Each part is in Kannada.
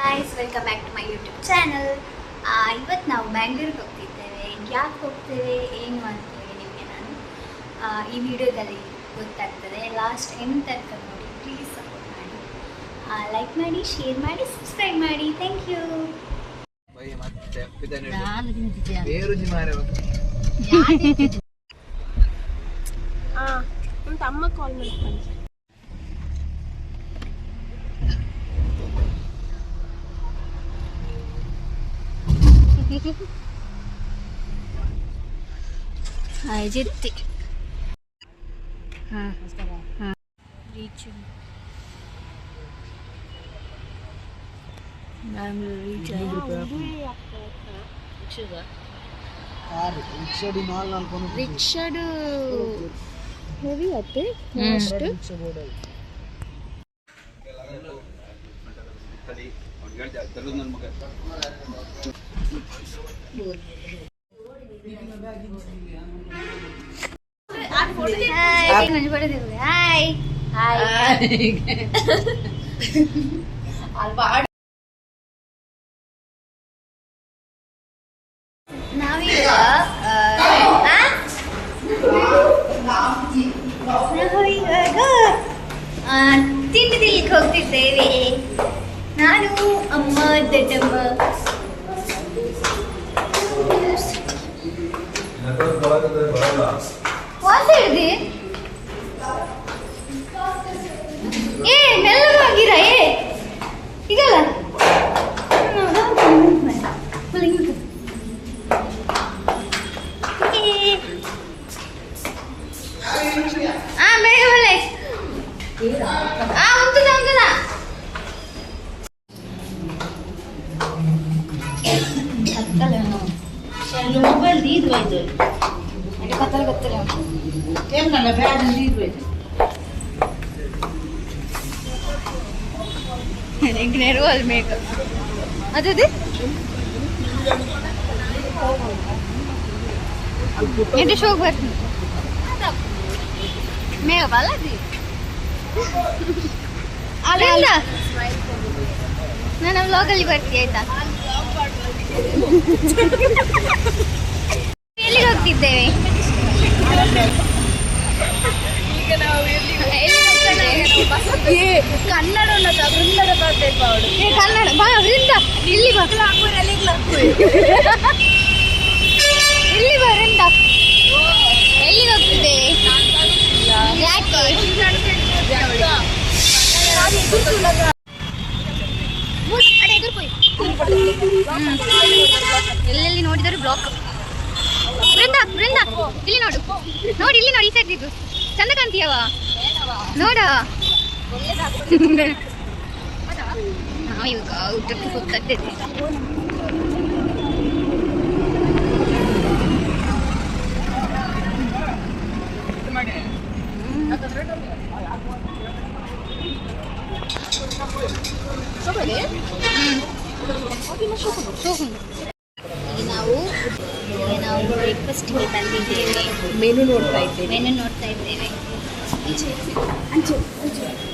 Guys, welcome back to my YouTube channel. ಇವತ್ತು ನಾವು ಬ್ಯಾಂಗ್ಳೂರಿಗೆ ಹೋಗ್ತಿದ್ದೇವೆ. ಯಾಕೆ ಹೋಗ್ತೇವೆ ಏನು ಅಂತೇಳಿ ನಿಮಗೆ ನಾನು ಈ ವಿಡಿಯೋದಲ್ಲಿ ಗೊತ್ತಾಗ್ತದೆ. ಲಾಸ್ಟ್ ಎಂಡ್ ತನಕ ನೋಡಿ, ಪ್ಲೀಸ್ ಸಪೋರ್ಟ್ ಮಾಡಿ, ಲೈಕ್ ಮಾಡಿ, ಶೇರ್ ಮಾಡಿ, ಸಬ್ಸ್ಕ್ರೈಬ್ ಮಾಡಿ. Thank you. ಅಮ್ಮ ಕಾಲ್ ಮಾಡ್ತಾನೆ. ಜಿತ್ತಿ ರೀಚ್ ರಿಕ್ಷಾಡು ಹೆವಿ ಆಯ್ತು ಅಷ್ಟು. ನಾವೀಗ ತಿಂಡಿ ತಿನ್ಲಿಕ್ಕೆ ಹೋಗ್ತಿದ್ದೇವೆ. ನಾನು, ಅಮ್ಮ, ದೊಡ್ಡಮ್ಮ. ವಾಸ ಹಿಡ್ದಿ ಮೆಲ್ಲಗಾಗಿರ ಈಗಲ್ಲ ಬೇಗ ಬಲ್ಲೆ ಉಂಟದ ಮೊಬೈಲ್ ದೀದು ಆಯ್ತು ಕತ್ತಲ ಕತ್ತಲ ಏನಲ್ಲ ಬ್ಯಾಡ್ ದೀದು ಆಯ್ತು ನೆರು ಅಲ್ಲಿ ಮೇಕ ಅದೇ ಎಂಟು ಶೋಕ್ ಬರ್ತೀನಿ ಮೇಘ ಬಲ್ಲದಿ ಅಲ್ಲ ನಾನು ವ್ಲಾಗಲ್ಲಿ ಬರ್ತೀನಿ ಆಯ್ತಾ. ಎಲ್ಲಿಗೆ ಹೋಗ್ತಿದ್ದೇವೆ? ಕನ್ನಡ ವೃಂದದ ಬರ್ಬೇಕು ಅವಳು. ಕನ್ನಡ ಬಾ ವೃಂದ ಇಲ್ಲಿ ಬಾ ಇಲ್ಲಿ ಬಾ ವೃಂದ. ಎಲ್ಲಿಗೆ ಹೋಗ್ತಿದ್ದೇವೆ? ಯಾಕೆ ಎಲ್ಲೆಲ್ಲಿ ನೋಡಿದರೂ ಬ್ಲಾಕ್. ವೃಂದ ವೃಂದ ಇಲ್ಲಿ ನೋಡು, ನೋಡಿ ಇಲ್ಲಿ ನೋಡಿ, ಈ ಸೈಡ್ ಇದು ಚಂದ ಕಾಣ್ತೀಯವ ನೋಡ. ನಾವು ಇವಾಗ ಊಟಕ್ಕೆ ಹೋಗ್ತಾ ಇದ್ದೇವೆ. ನಾವು ಬ್ರೇಕ್ಫಾಸ್ಟ್ಗೆ ಬಂದಿದ್ದೇವೆ. ಮೆನು ನೋಡ್ತಾ ಇದ್ದೇವೆ.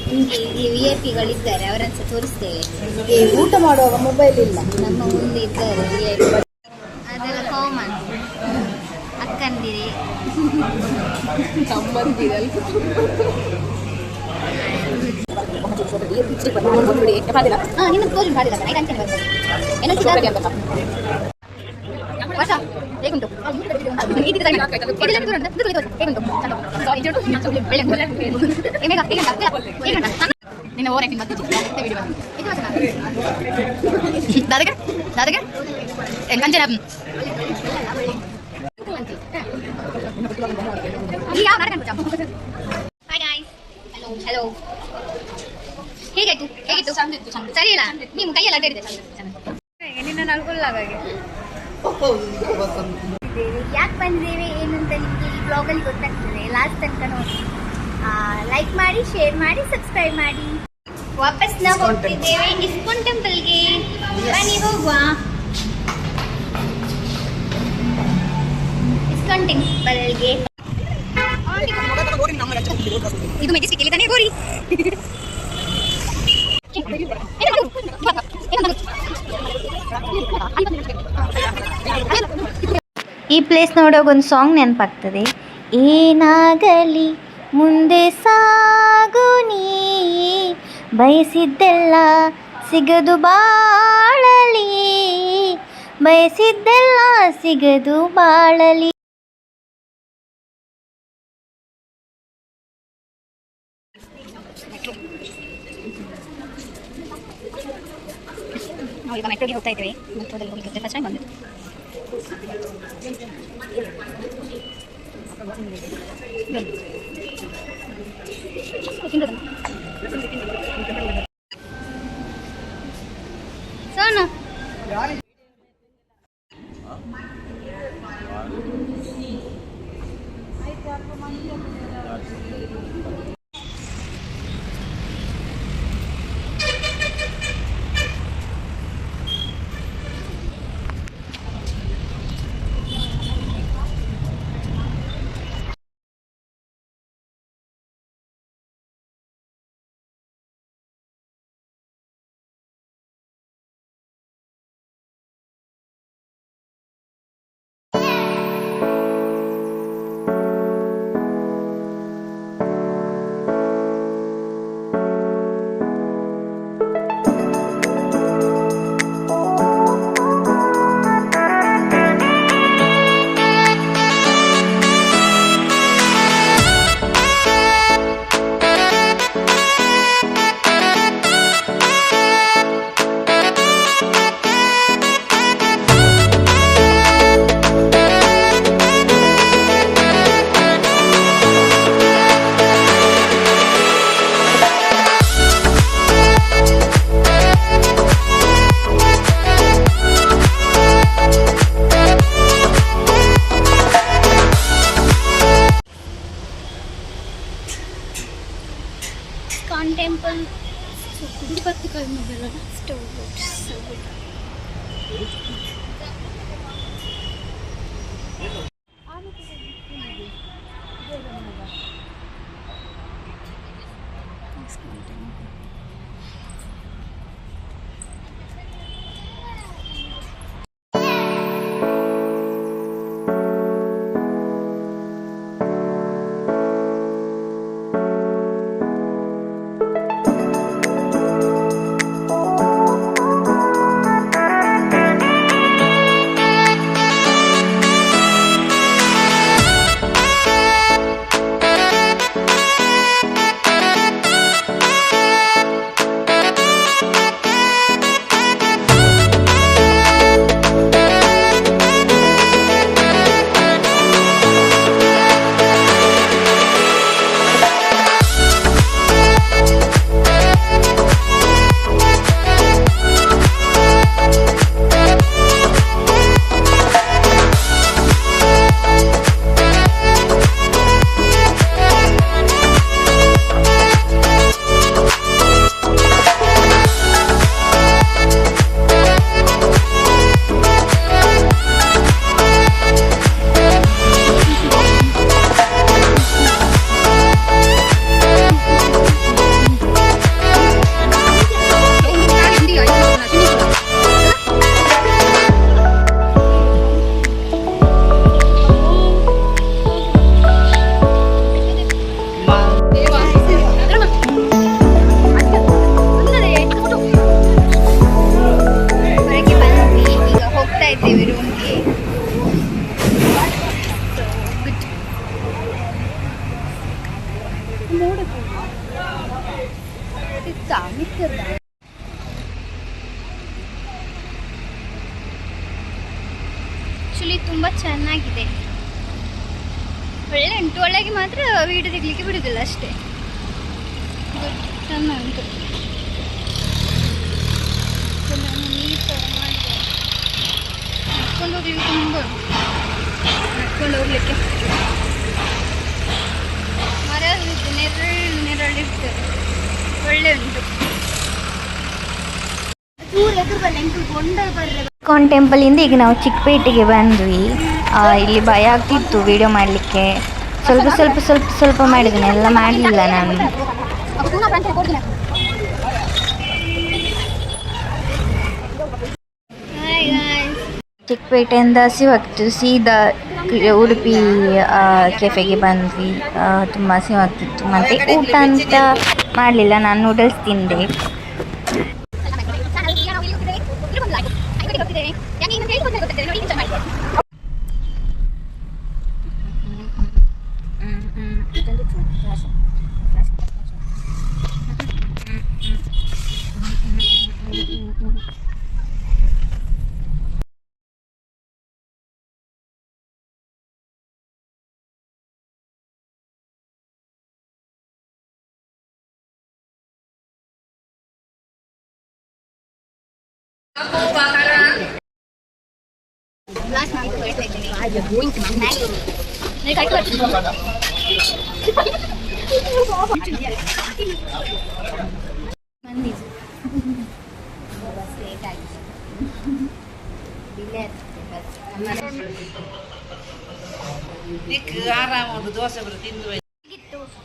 ನಿಮಗೆ ಇಲ್ಲಿ VIP ಗಳಿದ್ದಾರೆ, ಅವರನ್ನು ಸಹ ತೋರಿಸ್ತೇವೆ. ಊಟ ಮಾಡುವಾಗ ಮೊಬೈಲ್ ಇಲ್ಲ. ನಮ್ಮ ಮುಂದೆ ಇದ್ದಾರೆ VIP. ಅದೆಲ್ಲ ಕಾಮನ್. ಅಕ್ಕಂದಿರಿ ತಮ್ಮಂದಿರಲ್ಲ. ನಿನ್ನ ತೋರಿ ಮಾಡಿಲ್ಲ ವರ್ಷ ಹೇಗುಂಟು ನಿನ್ನ ಓರ್ ಆಕ್ಟಿಂಗ್ ದಾದಗೆ ದಾದಗೆ ಕಂಚನ ಯಾವ ನಾಟಕ. Hi guys, hello. ಹೇಗಾಯ್ತು? ಹೇಗಿತ್ತು? ಸರಿ ಇಲ್ಲ, ನೀವು ಕೈಯೆಲ್ಲ ಅಡ್ಡಿದೆ. ನಿನ್ನ ನಲ್ಗೊಲ್ಲಾಗೆ ಯಾಕೆ ಬಂದಿದ್ದೇವೆ ಏನು ಅಂತ ನಿಮಗೆ ಈ ಬ್ಲಾಗಲ್ಲಿ ಗೊತ್ತಾಗ್ತದೆ. ಲಾಸ್ಟ್ ತನಕ ನೋಡಿ, ಲೈಕ್ ಮಾಡಿ, ಶೇರ್ ಮಾಡಿ, ಸಬ್ಸ್ಕ್ರೈಬ್ ಮಾಡಿ. ವಾಪಸ್ ನಾವು ಹೋಗ್ತಿದ್ದೇವೆ ಇಸ್ಕಾನ್ ಟೆಂಪಲ್ಗೆ. ಬನ್ನಿ ಹೋಗುವ. ಇಸ್ಕಾನ್ ಟೆಂಪಲ್ಗೆ ಇದು ಮೆಜೆಸ್ಟಿಕ್ ಇಲ್ಲಿ ತಾನೇ ಗೋರಿ. ಈ ಪ್ಲೇಸ್ ನೋಡುವಾಗ ಒಂದು ಸಾಂಗ್ ನೆನಪಾಗ್ತದೆ. ಏನಾಗಲಿ ಮುಂದೆ ಸಾಗು ನೀ, ಬಯಸಿದ್ದೆಲ್ಲ ಸಿಗದು ಬಾಳಲಿ, ಬಯಸಿದ್ದೆಲ್ಲ ಸಿಗದು ಬಾಳಲಿ. ನಾವು ಈಗ ಮೆಟ್ರೋಗೆ ಹೋಗ್ತಾ ಇದ್ದೀವಿ. ಮೆಟ್ರೋದಲ್ಲಿ ಹೋಗಿದ್ದೆ ಫಸ್ಟ್ ಟೈಮ್ ಬಂದಿದ್ದು. Sonu ISKCON temple. So Tirupati Kalmagala stove looks so good. ISKCON temple. Actually ತುಂಬ ಚೆನ್ನಾಗಿದೆ, ಒಳ್ಳೆ ಉಂಟು. ಒಳಗೆ ಮಾತ್ರ ವೀಡಿಯೋ ತೆಗಲಿಕ್ಕೆ ಬಿಡುವುದಿಲ್ಲ ಅಷ್ಟೇ. ಚೆನ್ನಾಗಿ ಉಂಟು. ನೀರು ಥರ ಮಾಡಿದೆ. ನಡ್ಕೊಂಡು ಹೋಗ್ಲಿಕ್ಕೆ ತುಂಬ ನಡ್ಕೊಂಡು ಹೋಗ್ಲಿಕ್ಕೆ ಮರ ನೆರಳಿರ್ತದೆ, ಒಳ್ಳೆ ಉಂಟು. ISKCON ಟೆಂಪಲಿಂದ ಈಗ ನಾವು ಚಿಕ್ಕಪೇಟೆಗೆ ಬಂದ್ವಿ. ಇಲ್ಲಿ ಭಯ ಆಗ್ತಿತ್ತು ವಿಡಿಯೋ ಮಾಡಲಿಕ್ಕೆ. ಸ್ವಲ್ಪ ಮಾಡಿದ್ದೇನೆ, ಎಲ್ಲ ಮಾಡಲಿಲ್ಲ ನಾನು. ಹಾಯ್ ಚಿಕ್ಕಪೇಟೆಯಿಂದ ಹಸಿವಾಗ್ತಿತ್ತು, ಸೀದಾ ಉಡುಪಿ ಕೆಫೆಗೆ ಬಂದ್ವಿ. ತುಂಬ ಹಸಿವಾಗ್ತಿತ್ತು. ಮತ್ತು ಊಟ ಅಂತ ಮಾಡಲಿಲ್ಲ, ನಾನು ನೂಡಲ್ಸ್ ತಿಂದೆ.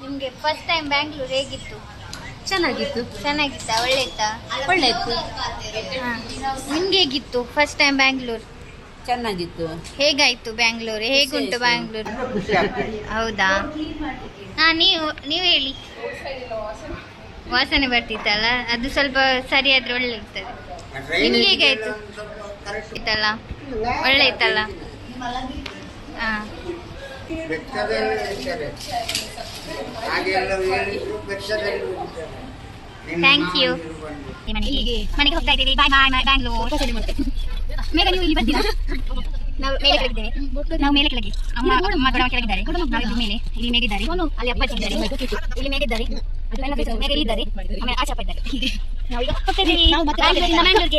ನಿಮ್ಗೆ ಫಸ್ಟ್ ಟೈಮ್ ಬ್ಯಾಂಗ್ಳೂರ್ ಹೇಗಿತ್ತು? ಚೆನ್ನಾಗಿತ್ತು. ಚೆನ್ನಾಗಿತ್ತಾ? ಒಳ್ಳೆ ಇತ್ತಾ? ಒಳ್ಳೆ ಇತ್ತು. ನಿಮ್ಗೆ ಹೇಗಿತ್ತು ಫಸ್ಟ್ ಟೈಮ್ ಬ್ಯಾಂಗ್ಳೂರ್? ಚೆನ್ನಾಗಿತ್ತು. ಹೇಗಾಯ್ತು ಬ್ಯಾಂಗ್ಳೂರ್? ಹೇಗುಂಟು ಬ್ಯಾಂಗ್ಳೂರ್? ಹೌದಾ? ನೀವು ಹೇಳಿ. ವಾಸನೆ ಬರ್ತಿತ್ತಲ್ಲ, ಅದು ಸ್ವಲ್ಪ ಸರಿಯಾದ್ರೆ ಒಳ್ಳೆ ಇರ್ತದೆ. ನಿಮ್ಗೆ ಹೇಗಾಯ್ತು? ಇತ್ತಲ್ಲ, ಒಳ್ಳೆ ಇತ್ತಲ್ಲ? ಹಾಂ. Thank you. ಮನೆಗೆ ಹೋಗ್ತಾ ಇದ್ದೀವಿ. ಬಾಯ್ ಬಾಯ್ ಬ್ಯಾಂಗ್ಳೂರ್. ಮೇಘ, ನೀವು ಇಲ್ಲಿ ಬರ್ತೀರಾ? ನಾವು ಮೇಲೆ ಕೆಳಗಿದ್ದೇವೆ. ನಾವು ಮೇಲೆ ಕೆಳಗೆ. ಅಮ್ಮ ದೊಡ್ಡಮ್ಮ ಕೆಳಗಿದ್ದಾರೆ. ನಾವು ಮೇಲೆ ಇಲ್ಲಿ ಮೇಗಿದ್ದಾರೆ. ಅಲ್ಲಿ ಅಪ್ಪಾಜಿ ಇದ್ದಾರೆ. ಇಲ್ಲಿ ಮೇಗಿದ್ದಾರೆ. ಮೇಘ ಇಲ್ಲಿದ್ದಾರೆ. ಆಮೇಲೆ ಆಚೆ ಅಪ್ಪ ಇದ್ದಾರೆ. ನಾವು ಈಗ ಹೋಗ್ತಾ ಇದ್ದೀವಿ ಬ್ಯಾಂಗ್ಳೂರಿಗೆ.